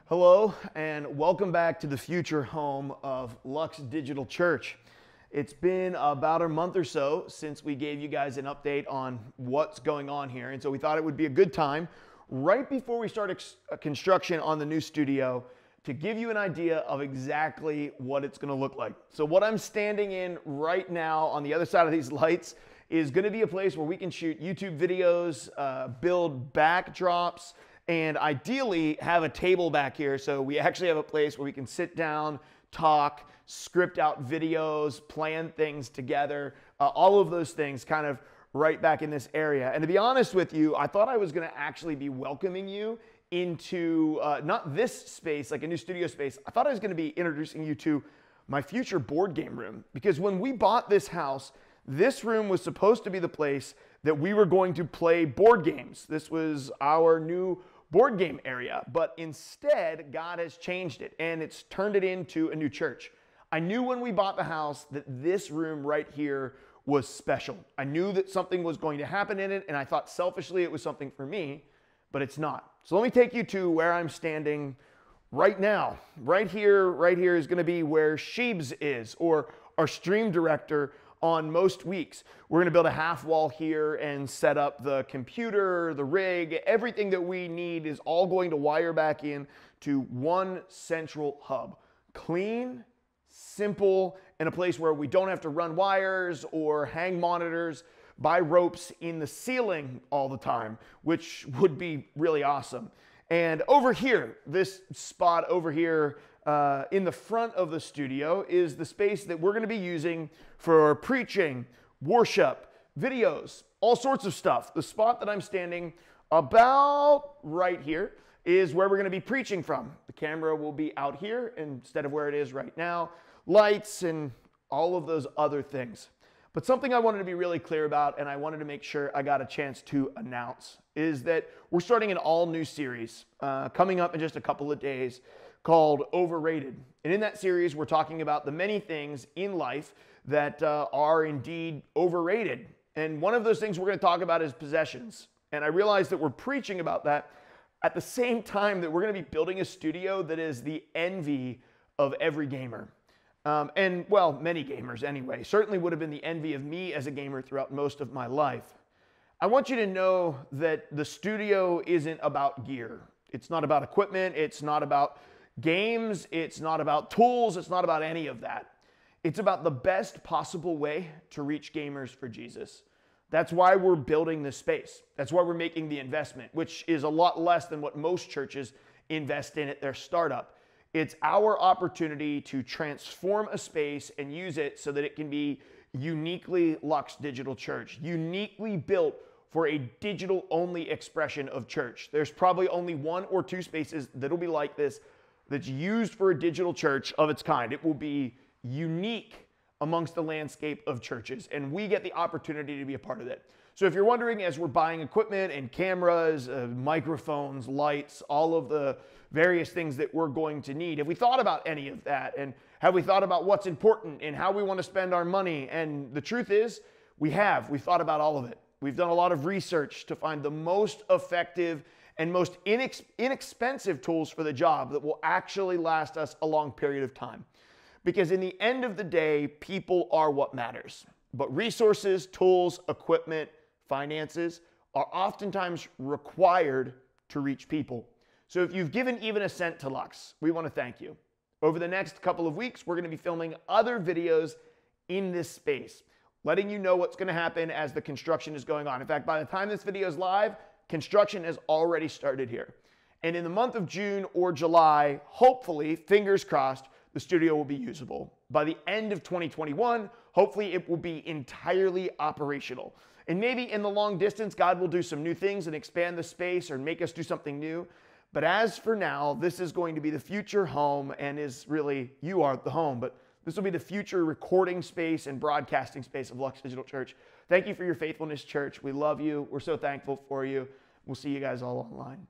Hello, and welcome back to the future home of Lux Digital Church. It's been about a month or so since we gave you guys an update on what's going on here, and so we thought it would be a good time, right before we start construction on the new studio, to give you an idea of exactly what it's going to look like. So what I'm standing in right now on the other side of these lights is going to be a place where we can shoot YouTube videos, build backdrops, and ideally have a table back here so we actually have a place where we can sit down, talk, script out videos, plan things together, all of those things kind of right back in this area. And to be honest with you, I thought I was going to actually be welcoming you into not this space, like a new studio space. I thought I was going to be introducing you to my future board game room, because when we bought this house, this room was supposed to be the place that we were going to play board games. This was our new board game area, but instead God has changed it and it's turned it into a new church. I knew when we bought the house that this room right here was special. I knew that something was going to happen in it, and I thought selfishly it was something for me, but it's not. So let me take you to where I'm standing right now. Right here is going to be where Sheebs is, or our stream director on most weeks. We're going to build a half wall here and set up the computer, the rig, everything that we need is all going to wire back in to one central hub. Clean, simple, and a place where we don't have to run wires or hang monitors by ropes in the ceiling all the time, which would be really awesome. And over here, this spot over here in the front of the studio is the space that we're going to be using for preaching, worship, videos, all sorts of stuff. The spot that I'm standing about right here is where we're going to be preaching from. The camera will be out here instead of where it is right now. Lights and all of those other things. But something I wanted to be really clear about, and I wanted to make sure I got a chance to announce, is that we're starting an all new series coming up in just a couple of days called Overrated. And in that series, we're talking about the many things in life that are indeed overrated. And one of those things we're going to talk about is possessions. And I realize that we're preaching about that at the same time that we're going to be building a studio that is the envy of every gamer. And well, many gamers anyway. Certainly would have been the envy of me as a gamer throughout most of my life. I want you to know that the studio isn't about gear. It's not about equipment. It's not about games. It's not about tools. It's not about any of that. It's about the best possible way to reach gamers for Jesus. That's why we're building this space. That's why we're making the investment, which is a lot less than what most churches invest in at their startup. It's our opportunity to transform a space and use it so that it can be uniquely Lux Digital Church, uniquely built for a digital-only expression of church. There's probably only one or two spaces that'll be like this that's used for a digital church of its kind. It will be unique amongst the landscape of churches, and we get the opportunity to be a part of it. So if you're wondering, as we're buying equipment and cameras, microphones, lights, all of the various things that we're going to need, have we thought about any of that? And have we thought about what's important and how we want to spend our money? And the truth is, we've thought about all of it. We've done a lot of research to find the most effective and most inexpensive tools for the job that will actually last us a long period of time. Because in the end of the day, people are what matters. But resources, tools, equipment, finances are oftentimes required to reach people. So if you've given even a cent to Lux, we want to thank you. Over the next couple of weeks, we're going to be filming other videos in this space, letting you know what's going to happen as the construction is going on. In fact, by the time this video is live, construction has already started here. And in the month of June or July, hopefully, fingers crossed, the studio will be usable. By the end of 2021, hopefully it will be entirely operational. And maybe in the long distance, God will do some new things and expand the space or make us do something new. But as for now, this is going to be the future home, and is really, you are the home, but this will be the future recording space and broadcasting space of Lux Digital Church. Thank you for your faithfulness, church. We love you. We're so thankful for you. We'll see you guys all online.